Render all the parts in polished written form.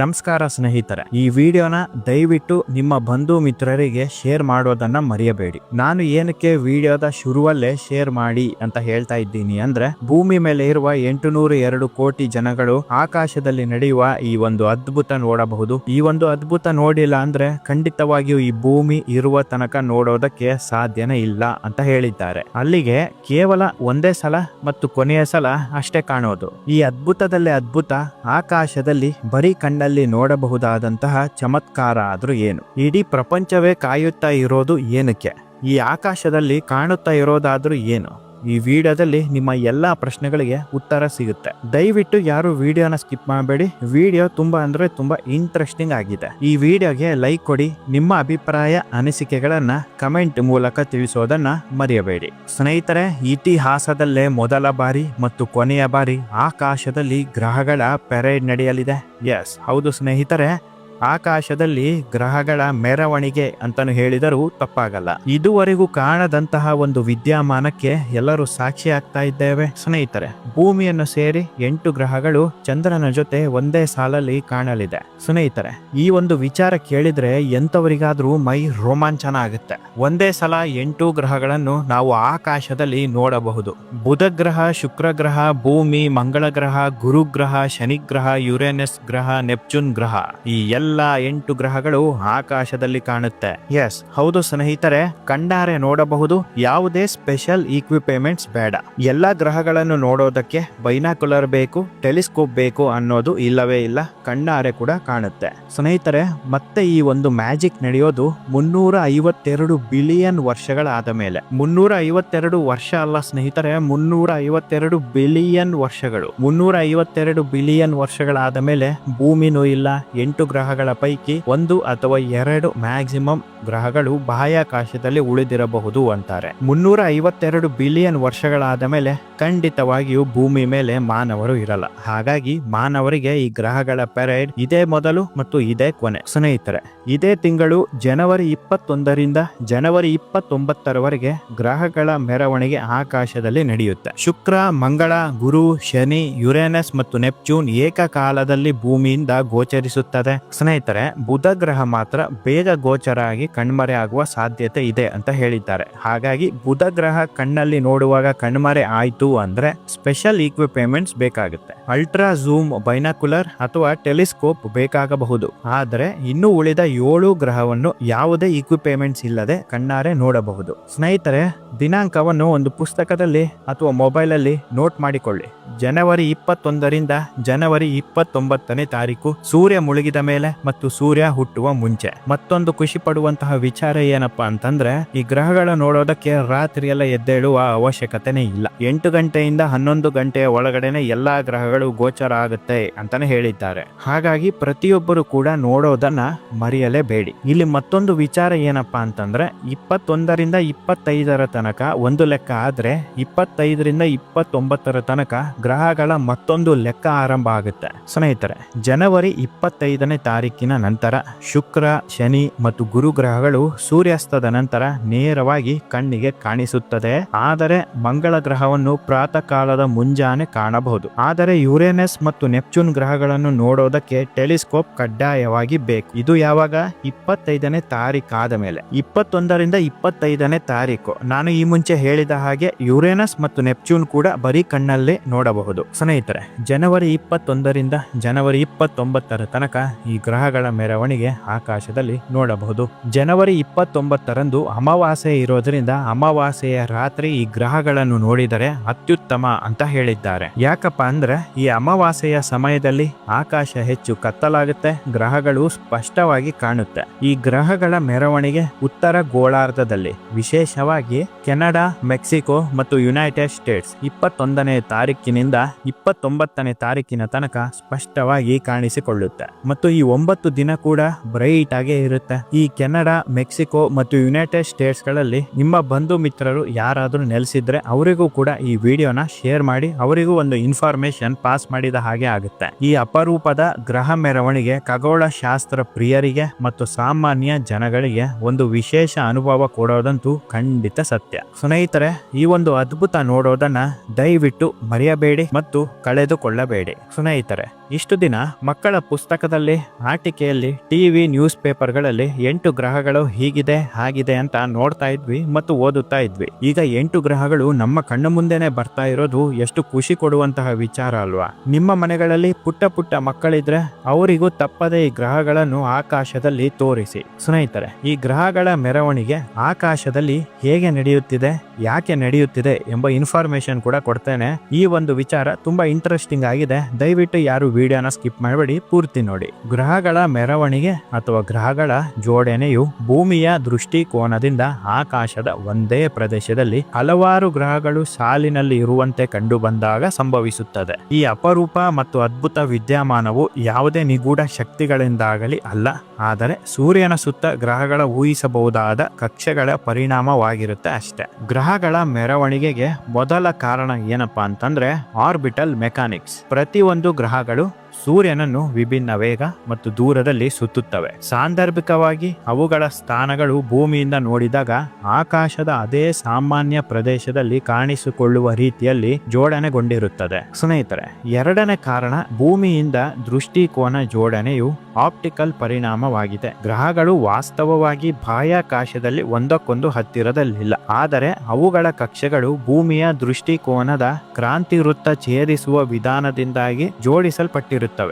ನಮಸ್ಕಾರ ಸ್ನೇಹಿತರೆ, ಈ ವಿಡಿಯೋನ ದಯವಿಟ್ಟು ನಿಮ್ಮ ಬಂಧು ಮಿತ್ರರಿಗೆ ಶೇರ್ ಮಾಡೋದನ್ನ ಮರೆಯಬೇಡಿ. ನಾನು ಏನಕ್ಕೆ ವಿಡಿಯೋದ ಶುರುವಲ್ಲೇ ಶೇರ್ ಮಾಡಿ ಅಂತ ಹೇಳ್ತಾ ಇದ್ದೀನಿ ಅಂದ್ರೆ, ಭೂಮಿ ಮೇಲೆ ಇರುವ 802 ಕೋಟಿ ಜನಗಳು ಆಕಾಶದಲ್ಲಿ ನಡೆಯುವ ಈ ಒಂದು ಅದ್ಭುತ ನೋಡಬಹುದು. ಈ ಒಂದು ಅದ್ಭುತ ನೋಡಿಲ್ಲ ಅಂದ್ರೆ ಖಂಡಿತವಾಗಿಯೂ ಈ ಭೂಮಿ ಇರುವ ತನಕ ನೋಡೋದಕ್ಕೆ ಸಾಧ್ಯನೇ ಇಲ್ಲ ಅಂತ ಹೇಳಿದ್ದಾರೆ. ಅಲ್ಲಿಗೆ ಕೇವಲ ಒಂದೇ ಸಲ ಮತ್ತು ಕೊನೆಯ ಸಲ ಅಷ್ಟೇ ಕಾಣೋದು. ಈ ಅದ್ಭುತದಲ್ಲೇ ಅದ್ಭುತ ಆಕಾಶದಲ್ಲಿ ಬರೀ ಕಣ್ಣಲ್ಲಿ ನೋಡಬಹುದಾದಂತಹ ಚಮತ್ಕಾರ ಆದ್ರೂ ಏನು? ಇಡೀ ಪ್ರಪಂಚವೇ ಕಾಯುತ್ತಾ ಇರೋದು ಏನಕ್ಕೆ? ಈ ಆಕಾಶದಲ್ಲಿ ಕಾಣುತ್ತಾ ಇರೋದಾದ್ರೂ ಏನು? ಈ ವಿಡಿಯೋದಲ್ಲಿ ನಿಮ್ಮ ಎಲ್ಲಾ ಪ್ರಶ್ನೆಗಳಿಗೆ ಉತ್ತರ ಸಿಗುತ್ತೆ. ದಯವಿಟ್ಟು ಯಾರು ವಿಡಿಯೋನ ಸ್ಕಿಪ್ ಮಾಡಬೇಡಿ. ವಿಡಿಯೋ ತುಂಬಾ ಇಂಟ್ರೆಸ್ಟಿಂಗ್ ಆಗಿದೆ. ಈ ವಿಡಿಯೋಗೆ ಲೈಕ್ ಕೊಡಿ. ನಿಮ್ಮ ಅಭಿಪ್ರಾಯ ಅನಿಸಿಕೆಗಳನ್ನ ಕಮೆಂಟ್ ಮೂಲಕ ತಿಳಿಸೋದನ್ನ ಮರೆಯಬೇಡಿ. ಸ್ನೇಹಿತರೆ, ಇತಿಹಾಸದಲ್ಲೇ ಮೊದಲ ಬಾರಿ ಮತ್ತು ಕೊನೆಯ ಬಾರಿ ಆಕಾಶದಲ್ಲಿ ಗ್ರಹಗಳ ಪೆರೇಡ್ ನಡೆಯಲಿದೆ. ಎಸ್, ಹೌದು ಸ್ನೇಹಿತರೆ, ಆಕಾಶದಲ್ಲಿ ಗ್ರಹಗಳ ಮೆರವಣಿಗೆ ಅಂತಾನು ಹೇಳಿದರೂ ತಪ್ಪಾಗಲ್ಲ. ಇದುವರೆಗೂ ಕಾಣದಂತಹ ಒಂದು ವಿದ್ಯಮಾನಕ್ಕೆ ಎಲ್ಲರೂ ಸಾಕ್ಷಿ ಆಗ್ತಾ ಇದ್ದೇವೆ ಸ್ನೇಹಿತರೆ. ಭೂಮಿಯನ್ನು ಸೇರಿ 8 ಗ್ರಹಗಳು ಚಂದ್ರನ ಜೊತೆ ಒಂದೇ ಸಾಲಲ್ಲಿ ಕಾಣಲಿದೆ ಸ್ನೇಹಿತರೆ. ಈ ಒಂದು ವಿಚಾರ ಕೇಳಿದ್ರೆ ಎಂತವರಿಗಾದ್ರೂ ಮೈ ರೋಮಾಂಚನ ಆಗುತ್ತೆ. ಒಂದೇ ಸಲ 8 ಗ್ರಹಗಳನ್ನು ನಾವು ಆಕಾಶದಲ್ಲಿ ನೋಡಬಹುದು. ಬುಧ ಗ್ರಹ, ಶುಕ್ರ ಗ್ರಹ, ಭೂಮಿ, ಮಂಗಳ ಗ್ರಹ, ಗುರು ಗ್ರಹ, ಶನಿ ಗ್ರಹ, ಯುರೇನಸ್ ಗ್ರಹ, ನೆಪ್ಚೂನ್ ಗ್ರಹ, ಈ ಎಲ್ಲ 8 ಗ್ರಹಗಳು ಆಕಾಶದಲ್ಲಿ ಕಾಣುತ್ತೆ. ಎಸ್, ಹೌದು ಸ್ನೇಹಿತರೆ, ಕಣ್ಣಾರೆ ನೋಡಬಹುದು. ಯಾವುದೇ ಸ್ಪೆಷಲ್ ಇಕ್ವಿಪ್ಮೆಂಟ್ಸ್ ಬೇಡ. ಎಲ್ಲಾ ಗ್ರಹಗಳನ್ನು ನೋಡೋದಕ್ಕೆ ಬೈನಾಕ್ಯುಲರ್ ಬೇಕು, ಟೆಲಿಸ್ಕೋಪ್ ಬೇಕು ಅನ್ನೋದು ಇಲ್ಲವೇ ಇಲ್ಲ. ಕಣ್ಣಾರೆ ಕೂಡ ಕಾಣುತ್ತೆ ಸ್ನೇಹಿತರೆ. ಮತ್ತೆ ಈ ಒಂದು ಮ್ಯಾಜಿಕ್ ನಡೆಯೋದು 352 ಬಿಲಿಯನ್ ವರ್ಷಗಳಾದ ಮೇಲೆ. 352 ವರ್ಷ ಅಲ್ಲ ಸ್ನೇಹಿತರೆ, 352 ಬಿಲಿಯನ್ ವರ್ಷಗಳು. 352 ಬಿಲಿಯನ್ ವರ್ಷಗಳಾದ ಮೇಲೆ ಭೂಮಿನೂ ಇಲ್ಲ. 8 ಗ್ರಹಗಳ ಪೈಕಿ 1 ಅಥವಾ 2 ಮ್ಯಾಕ್ಸಿಮಮ್ ಗ್ರಹಗಳು ಬಾಹ್ಯಾಕಾಶದಲ್ಲಿ ಉಳಿದಿರಬಹುದು ಅಂತಾರೆ. 352 ಬಿಲಿಯನ್ ವರ್ಷಗಳಾದ ಮೇಲೆ ಖಂಡಿತವಾಗಿಯೂ ಭೂಮಿ ಮೇಲೆ ಮಾನವರು ಇರಲ್ಲ. ಹಾಗಾಗಿ ಮಾನವರಿಗೆ ಈ ಗ್ರಹಗಳ ಪೆರೇಡ್ ಇದೇ ಮೊದಲು ಮತ್ತು ಇದೇ ಕೊನೆ ಸ್ನೇಹಿತರೆ. ಇದೇ ತಿಂಗಳು ಜನವರಿ 21ರಿಂದ ಜನವರಿ 29ರವರೆಗೆ ಗ್ರಹಗಳ ಮೆರವಣಿಗೆ ಆಕಾಶದಲ್ಲಿ ನಡೆಯುತ್ತೆ. ಶುಕ್ರ, ಮಂಗಳ, ಗುರು, ಶನಿ, ಯುರೇನಸ್ ಮತ್ತು ನೆಪ್ಚೂನ್ ಏಕಕಾಲದಲ್ಲಿ ಭೂಮಿಯಿಂದ ಗೋಚರಿಸುತ್ತದೆ ಸ್ನೇಹಿತರೆ. ಬುಧ ಗ್ರಹ ಮಾತ್ರ ಬೇಗ ಗೋಚರ ಆಗಿ ಕಣ್ಮರೆ ಆಗುವ ಸಾಧ್ಯತೆ ಇದೆ ಅಂತ ಹೇಳಿದ್ದಾರೆ. ಹಾಗಾಗಿ ಬುಧ ಗ್ರಹ ಕಣ್ಣಲ್ಲಿ ನೋಡುವಾಗ ಕಣ್ಮರೆ ಆಯ್ತು ಅಂದ್ರೆ ಸ್ಪೆಷಲ್ ಇಕ್ವಿಪ್ಮೆಂಟ್ಸ್ ಬೇಕಾಗುತ್ತೆ. ಅಲ್ಟ್ರಾ ಝೂಮ್, ಬೈನಾಕ್ಯುಲರ್ ಅಥವಾ ಟೆಲಿಸ್ಕೋಪ್ ಬೇಕಾಗಬಹುದು. ಆದರೆ ಇನ್ನು ಉಳಿದ 7 ಗ್ರಹವನ್ನು ಯಾವುದೇ ಇಕ್ವಿಪ್ಮೆಂಟ್ಸ್ ಇಲ್ಲದೆ ಕಣ್ಣಾರೆ ನೋಡಬಹುದು ಸ್ನೇಹಿತರೆ. ದಿನಾಂಕವನ್ನು ಒಂದು ಪುಸ್ತಕದಲ್ಲಿ ಅಥವಾ ಮೊಬೈಲ್ ಅಲ್ಲಿ ನೋಟ್ ಮಾಡಿಕೊಳ್ಳಿ. ಜನವರಿ 21ರಿಂದ ಜನವರಿ 29ನೇ ತಾರೀಕು ಸೂರ್ಯ ಮುಳುಗಿದ ಮೇಲೆ ಮತ್ತು ಸೂರ್ಯ ಹುಟ್ಟುವ ಮುಂಚೆ. ಮತ್ತೊಂದು ಖುಷಿ ಪಡುವಂತಹ ವಿಚಾರ ಏನಪ್ಪಾ ಅಂತಂದ್ರೆ, ಈ ಗ್ರಹಗಳ ನೋಡೋದಕ್ಕೆ ರಾತ್ರಿ ಎಲ್ಲ ಎದ್ದೇಳುವ ಅವಶ್ಯಕತೆನೇ ಇಲ್ಲ. 8 ಗಂಟೆಯಿಂದ 11 ಗಂಟೆಯ ಒಳಗಡೆನೆ ಎಲ್ಲಾ ಗ್ರಹಗಳು ಗೋಚರ ಆಗುತ್ತೆ ಅಂತಾನೆ ಹೇಳಿದ್ದಾರೆ. ಹಾಗಾಗಿ ಪ್ರತಿಯೊಬ್ಬರು ಕೂಡ ನೋಡೋದನ್ನ ಮರೆಯಲೇಬೇಡಿ. ಇಲ್ಲಿ ಮತ್ತೊಂದು ವಿಚಾರ ಏನಪ್ಪಾ ಅಂತಂದ್ರೆ, 21ರಿಂದ 25ರ ತನಕ ಒಂದು ಲೆಕ್ಕ ಆದ್ರೆ 25ರಿಂದ 29ರ ತನಕ ಗ್ರಹಗಳ ಮತ್ತೊಂದು ಲೆಕ್ಕ ಆರಂಭ ಆಗುತ್ತೆ ಸ್ನೇಹಿತರೆ. ಜನವರಿ 25ನೇ ತಾರೀಕಿನ ನಂತರ ಶುಕ್ರ, ಶನಿ ಮತ್ತು ಗುರು ಗ್ರಹಗಳು ಸೂರ್ಯಾಸ್ತದ ನಂತರ ನೇರವಾಗಿ ಕಣ್ಣಿಗೆ ಕಾಣಿಸುತ್ತದೆ. ಆದರೆ ಮಂಗಳ ಗ್ರಹವನ್ನು ಪ್ರಾತಃ ಕಾಲದ ಮುಂಜಾನೆ ಕಾಣಬಹುದು. ಆದರೆ ಯುರೇನಸ್ ಮತ್ತು ನೆಪ್ಚೂನ್ ಗ್ರಹಗಳನ್ನು ನೋಡೋದಕ್ಕೆ ಟೆಲಿಸ್ಕೋಪ್ ಕಡ್ಡಾಯವಾಗಿ ಬೇಕು. ಇದು ಯಾವಾಗ? 25ನೇ ತಾರೀಕಾದ ಮೇಲೆ. 21ರಿಂದ 25ನೇ ತಾರೀಕು ನಾನು ಈ ಮುಂಚೆ ಹೇಳಿದ ಹಾಗೆ ಯುರೇನಸ್ ಮತ್ತು ನೆಪ್ಚೂನ್ ಕೂಡ ಬರೀ ಕಣ್ಣಲ್ಲೇ ನೋಡಬಹುದು ಸ್ನೇಹಿತರೆ. ಜನವರಿ 21ರಿಂದ ಜನವರಿ 29ರ ತನಕ ಈ ಗ್ರಹಗಳ ಮೆರವಣಿಗೆ ಆಕಾಶದಲ್ಲಿ ನೋಡಬಹುದು. ಜನವರಿ 29ರಂದು ಅಮಾವಾಸ್ಯೆ ಇರೋದ್ರಿಂದ ಅಮಾವಾಸ್ಯೆಯ ರಾತ್ರಿ ಈ ಗ್ರಹಗಳನ್ನು ನೋಡಿದರೆ ಅತ್ಯುತ್ತಮ ಅಂತ ಹೇಳಿದ್ದಾರೆ. ಯಾಕಪ್ಪ ಅಂದ್ರೆ ಈ ಅಮಾವಾಸ್ಯೆಯ ಸಮಯದಲ್ಲಿ ಆಕಾಶ ಹೆಚ್ಚು ಕತ್ತಲಾಗುತ್ತೆ, ಗ್ರಹಗಳು ಸ್ಪಷ್ಟವಾಗಿ ಕಾಣುತ್ತೆ. ಈ ಗ್ರಹಗಳ ಮೆರವಣಿಗೆ ಉತ್ತರ ಗೋಳಾರ್ಧದಲ್ಲಿ, ವಿಶೇಷವಾಗಿ ಕೆನಡಾ, ಮೆಕ್ಸಿಕೋ ಮತ್ತು ಯುನೈಟೆಡ್ ಸ್ಟೇಟ್ಸ್ 21ನೇ ತಾರೀಕಿನಿಂದ 29ನೇ ತಾರೀಕಿನ ತನಕ ಸ್ಪಷ್ಟವಾಗಿ ಕಾಣಿಸಿಕೊಳ್ಳುತ್ತೆ. ಮತ್ತು ಈ 9 ದಿನ ಕೂಡ ಬ್ರೈಟ್ ಆಗೇ ಇರುತ್ತೆ. ಈ ಕೆನಡಾ, ಮೆಕ್ಸಿಕೋ ಮತ್ತು ಯುನೈಟೆಡ್ ಸ್ಟೇಟ್ಸ್ ಗಳಲ್ಲಿ ನಿಮ್ಮ ಬಂಧು ಮಿತ್ರರು ಯಾರಾದ್ರೂ ನೆಲೆಸಿದ್ರೆ ಅವರಿಗೂ ಕೂಡ ಈ ವಿಡಿಯೋನ ಶೇರ್ ಮಾಡಿ, ಅವರಿಗೂ ಒಂದು ಇನ್ಫಾರ್ಮೇಶನ್ ಪಾಸ್ ಮಾಡಿದ ಹಾಗೆ ಆಗುತ್ತೆ. ಈ ಅಪರೂಪದ ಗ್ರಹ ಮೆರವಣಿಗೆ ಖಗೋಳ ಶಾಸ್ತ್ರ ಪ್ರಿಯರಿಗೆ ಮತ್ತು ಸಾಮಾನ್ಯ ಜನಗಳಿಗೆ ಒಂದು ವಿಶೇಷ ಅನುಭವ ಕೊಡೋದಂತೂ ಖಂಡಿತ ಸತ್ಯ ಸ್ನೇಹಿತರೆ. ಈ ಒಂದು ಅದ್ಭುತ ನೋಡೋದನ್ನ ದಯವಿಟ್ಟು ಮರೆಯಬೇಡಿ ಮತ್ತು ಕಳೆದುಕೊಳ್ಳಬೇಡಿ ಸ್ನೇಹಿತರೆ. ಇಷ್ಟು ದಿನ ಮಕ್ಕಳ ಪುಸ್ತಕದಲ್ಲಿ, ಆಟಿಕೆಯಲ್ಲಿ, ಟಿವಿ, ನ್ಯೂಸ್ ಪೇಪರ್ಗಳಲ್ಲಿ 8 ಗ್ರಹಗಳು ಹೀಗಿದೆ ಹಾಗಿದೆ ಅಂತ ನೋಡ್ತಾ ಇದ್ವಿ ಮತ್ತು ಓದುತ್ತಾ ಇದ್ವಿ. ಈಗ 8 ಗ್ರಹಗಳು ನಮ್ಮ ಕಣ್ಣು ಮುಂದೆನೆ ಬರ್ತಾ ಇರೋದು ಎಷ್ಟು ಖುಷಿ ಕೊಡುವಂತಹ ವಿಚಾರ ಅಲ್ವಾ? ನಿಮ್ಮ ಮನೆಗಳಲ್ಲಿ ಪುಟ್ಟ ಪುಟ್ಟ ಮಕ್ಕಳಿದ್ರೆ ಅವರಿಗೂ ತಪ್ಪದೆ ಈ ಗ್ರಹಗಳನ್ನು ಆಕಾಶದಲ್ಲಿ ತೋರಿಸಿ. ಸ್ನೇಹಿತರೆ, ಈ ಗ್ರಹಗಳ ಮೆರವಣಿಗೆ ಆಕಾಶದಲ್ಲಿ ಹೇಗೆ ನಡೆಯುತ್ತಿದೆ, ಯಾಕೆ ನಡೆಯುತ್ತಿದೆ ಎಂಬ ಇನ್ಫಾರ್ಮೇಶನ್ ಕೂಡ ಕೊಡ್ತೇನೆ. ಈ ಒಂದು ವಿಚಾರ ತುಂಬಾ ಇಂಟ್ರೆಸ್ಟಿಂಗ್ ಆಗಿದೆ. ದಯವಿಟ್ಟು ಯಾರು ವಿಡಿಯೋನ ಸ್ಕಿಪ್ ಮಾಡಬೇಡಿ, ಪೂರ್ತಿ ನೋಡಿ. ಗ್ರಹಗಳ ಮೆರವಣಿಗೆ ಅಥವಾ ಗ್ರಹಗಳ ಜೋಡಣೆಯು ಭೂಮಿಯ ದೃಷ್ಟಿಕೋನದಿಂದ ಆಕಾಶದ ಒಂದೇ ಪ್ರದೇಶದಲ್ಲಿ ಹಲವಾರು ಗ್ರಹಗಳು ಸಾಲಿನಲ್ಲಿ ಇರುವಂತೆ ಕಂಡು ಬಂದಾಗ ಸಂಭವಿಸುತ್ತದೆ. ಈ ಅಪರೂಪ ಮತ್ತು ಅದ್ಭುತ ವಿದ್ಯಮಾನವು ಯಾವುದೇ ನಿಗೂಢ ಶಕ್ತಿಗಳಿಂದಾಗಲಿ ಅಲ್ಲ, ಆದರೆ ಸೂರ್ಯನ ಸುತ್ತ ಗ್ರಹಗಳ ಊಹಿಸಬಹುದಾದ ಕಕ್ಷೆಗಳ ಪರಿಣಾಮವಾಗಿರುತ್ತೆ ಅಷ್ಟೇ. ಗ್ರಹಗಳ ಮೆರವಣಿಗೆಗೆ ಮೊದಲ ಕಾರಣ ಏನಪ್ಪಾ ಅಂತಂದ್ರೆ ಆರ್ಬಿಟಲ್ ಮೆಕ್ಯಾನಿಕ್ಸ್. ಪ್ರತಿಯೊಂದು ಗ್ರಹಗಳು ಸೂರ್ಯನನ್ನು ವಿಭಿನ್ನ ವೇಗ ಮತ್ತು ದೂರದಲ್ಲಿ ಸುತ್ತುತ್ತವೆ. ಸಾಂದರ್ಭಿಕವಾಗಿ ಅವುಗಳ ಸ್ಥಾನಗಳು ಭೂಮಿಯಿಂದ ನೋಡಿದಾಗ ಆಕಾಶದ ಅದೇ ಸಾಮಾನ್ಯ ಪ್ರದೇಶದಲ್ಲಿ ಕಾಣಿಸಿಕೊಳ್ಳುವ ರೀತಿಯಲ್ಲಿ ಜೋಡಣೆಗೊಂಡಿರುತ್ತದೆ. ಸ್ನೇಹಿತರೆ, ಎರಡನೇ ಕಾರಣ ಭೂಮಿಯಿಂದ ದೃಷ್ಟಿಕೋನ ಜೋಡಣೆಯು ಆಪ್ಟಿಕಲ್ ಪರಿಣಾಮವಾಗಿದೆ. ಗ್ರಹಗಳು ವಾಸ್ತವವಾಗಿ ಬಾಹ್ಯಾಕಾಶದಲ್ಲಿ ಒಂದಕ್ಕೊಂದು ಹತ್ತಿರದಲ್ಲಿಲ್ಲ, ಆದರೆ ಅವುಗಳ ಕಕ್ಷೆಗಳು ಭೂಮಿಯ ದೃಷ್ಟಿಕೋನದ ಕ್ರಾಂತಿ ವೃತ್ತ ಛೇದಿಸುವ ವಿಧಾನದಿಂದಾಗಿ ಜೋಡಿಸಲ್ಪಟ್ಟಿರುತ್ತವೆ.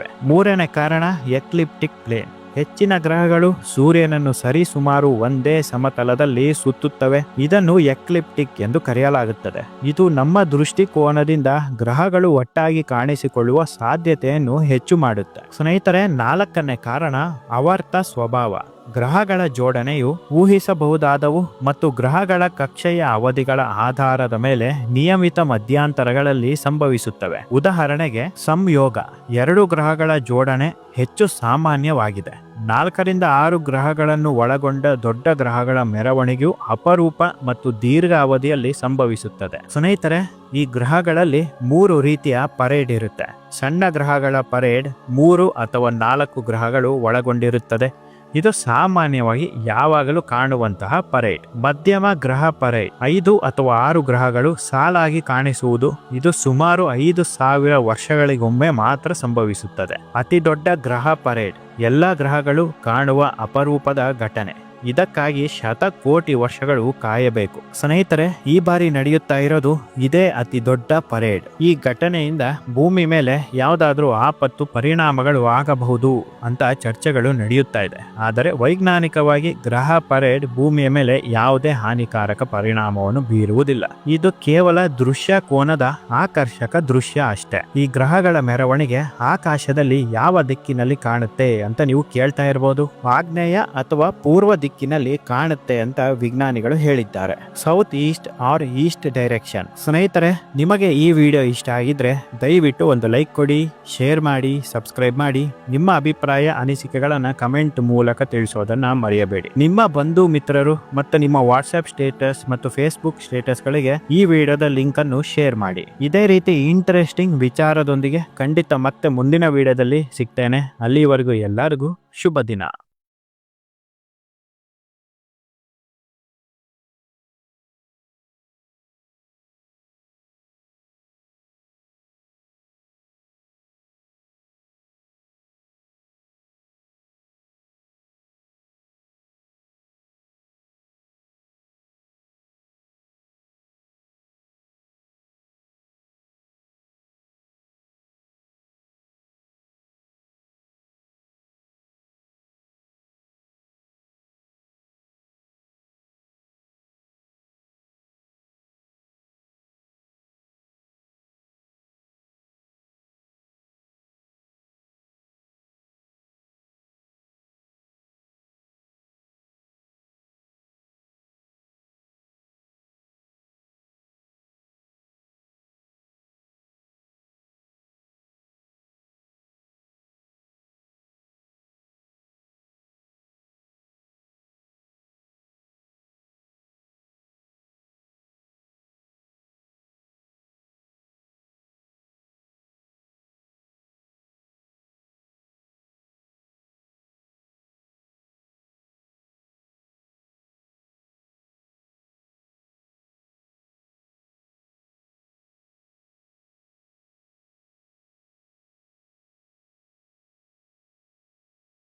ಮೂರನೇ ಕಾರಣ ಎಕ್ಲಿಪ್ಟಿಕ್ ಪ್ಲೇನ್. ಹೆಚ್ಚಿನ ಗ್ರಹಗಳು ಸೂರ್ಯನನ್ನು ಸರಿಸುಮಾರು ಒಂದೇ ಸಮತಲದಲ್ಲಿ ಸುತ್ತುತ್ತವೆ. ಇದನ್ನು ಎಕ್ಲಿಪ್ಟಿಕ್ ಎಂದು ಕರೆಯಲಾಗುತ್ತದೆ. ಇದು ನಮ್ಮ ದೃಷ್ಟಿಕೋನದಿಂದ ಗ್ರಹಗಳು ಒಟ್ಟಾಗಿ ಕಾಣಿಸಿಕೊಳ್ಳುವ ಸಾಧ್ಯತೆಯನ್ನು ಹೆಚ್ಚು ಮಾಡುತ್ತೆ. ಸ್ನೇಹಿತರೆ, ನಾಲ್ಕನೇ ಕಾರಣ ಆವರ್ತ ಸ್ವಭಾವ. ಗ್ರಹಗಳ ಜೋಡಣೆಯು ಊಹಿಸಬಹುದಾದವು ಮತ್ತು ಗ್ರಹಗಳ ಕಕ್ಷೆಯ ಅವಧಿಗಳ ಆಧಾರದ ಮೇಲೆ ನಿಯಮಿತ ಮಧ್ಯಂತರಗಳಲ್ಲಿ ಸಂಭವಿಸುತ್ತವೆ. ಉದಾಹರಣೆಗೆ, ಸಂಯೋಗ. 2 ಗ್ರಹಗಳ ಜೋಡಣೆ ಹೆಚ್ಚು ಸಾಮಾನ್ಯವಾಗಿದೆ. 4 ರಿಂದ 6 ಗ್ರಹಗಳನ್ನು ಒಳಗೊಂಡ ದೊಡ್ಡ ಗ್ರಹಗಳ ಮೆರವಣಿಗೆಯು ಅಪರೂಪ ಮತ್ತು ದೀರ್ಘ ಅವಧಿಯಲ್ಲಿ ಸಂಭವಿಸುತ್ತದೆ. ಸ್ನೇಹಿತರೆ, ಈ ಗ್ರಹಗಳಲ್ಲಿ 3 ರೀತಿಯ ಪರೇಡ್ ಇರುತ್ತೆ. ಸಣ್ಣ ಗ್ರಹಗಳ ಪರೇಡ್ 3 ಅಥವಾ 4 ಗ್ರಹಗಳು ಒಳಗೊಂಡಿರುತ್ತದೆ. ಇದು ಸಾಮಾನ್ಯವಾಗಿ ಯಾವಾಗಲೂ ಕಾಣುವಂತಹ ಪರೇಡ್. ಮಧ್ಯಮ ಗ್ರಹ ಪರೇಡ್ 5 ಅಥವಾ 6 ಗ್ರಹಗಳು ಸಾಲಾಗಿ ಕಾಣಿಸುವುದು. ಇದು ಸುಮಾರು 5,000 ವರ್ಷಗಳಿಗೊಮ್ಮೆ ಮಾತ್ರ ಸಂಭವಿಸುತ್ತದೆ. ಅತಿ ದೊಡ್ಡ ಗ್ರಹ ಪರೇಡ್ ಎಲ್ಲ ಗ್ರಹಗಳು ಕಾಣುವ ಅಪರೂಪದ ಘಟನೆ. ಇದಕ್ಕಾಗಿ ಶತಕೋಟಿ ವರ್ಷಗಳು ಕಾಯಬೇಕು. ಸ್ನೇಹಿತರೆ, ಈ ಬಾರಿ ನಡೆಯುತ್ತಾ ಇರೋದು ಇದೇ ಅತಿ ದೊಡ್ಡ ಪರೇಡ್. ಈ ಘಟನೆಯಿಂದ ಭೂಮಿ ಮೇಲೆ ಯಾವುದಾದ್ರೂ ಆಪತ್ತು ಪರಿಣಾಮಗಳು ಆಗಬಹುದು ಅಂತ ಚರ್ಚೆಗಳು ನಡೆಯುತ್ತಾ ಇದೆ. ಆದರೆ ವೈಜ್ಞಾನಿಕವಾಗಿ ಗ್ರಹ ಪರೇಡ್ ಭೂಮಿಯ ಮೇಲೆ ಯಾವುದೇ ಹಾನಿಕಾರಕ ಪರಿಣಾಮವನ್ನು ಬೀರುವುದಿಲ್ಲ. ಇದು ಕೇವಲ ದೃಶ್ಯ ಕೋನದ ಆಕರ್ಷಕ ದೃಶ್ಯ ಅಷ್ಟೇ. ಈ ಗ್ರಹಗಳ ಮೆರವಣಿಗೆ ಆಕಾಶದಲ್ಲಿ ಯಾವ ದಿಕ್ಕಿನಲ್ಲಿ ಕಾಣುತ್ತೆ ಅಂತ ನೀವು ಕೇಳ್ತಾ ಇರಬಹುದು. ಆಗ್ನೇಯ ಅಥವಾ ಪೂರ್ವ ದಿಕ್ಕಿನಲ್ಲಿ ಕಾಣುತ್ತೆ ಅಂತ ವಿಜ್ಞಾನಿಗಳು ಹೇಳಿದ್ದಾರೆ. South east or east direction. ಸ್ನೇಹಿತರೆ, ನಿಮಗೆ ಈ ವಿಡಿಯೋ ಇಷ್ಟ ಆಗಿದ್ರೆ ದಯವಿಟ್ಟು ಒಂದು ಲೈಕ್ ಕೊಡಿ, ಶೇರ್ ಮಾಡಿ, ಸಬ್ಸ್ಕ್ರೈಬ್ ಮಾಡಿ. ನಿಮ್ಮ ಅಭಿಪ್ರಾಯ, ಅನಿಸಿಕೆಗಳನ್ನ ಕಮೆಂಟ್ ಮೂಲಕ ತಿಳಿಸೋದನ್ನ ಮರೆಯಬೇಡಿ. ನಿಮ್ಮ ಬಂಧು ಮಿತ್ರರು ಮತ್ತು ನಿಮ್ಮ ವಾಟ್ಸ್ಆಪ್ ಸ್ಟೇಟಸ್ ಮತ್ತು ಫೇಸ್ಬುಕ್ ಸ್ಟೇಟಸ್ಗಳಿಗೆ ಈ ವಿಡಿಯೋದ ಲಿಂಕ್ ಅನ್ನು ಶೇರ್ ಮಾಡಿ. ಇದೇ ರೀತಿ ಇಂಟ್ರೆಸ್ಟಿಂಗ್ ವಿಚಾರದೊಂದಿಗೆ ಖಂಡಿತ ಮತ್ತೆ ಮುಂದಿನ ವಿಡಿಯೋದಲ್ಲಿ ಸಿಗ್ತೇನೆ. ಅಲ್ಲಿವರೆಗೂ ಎಲ್ಲರಿಗೂ ಶುಭ ದಿನ.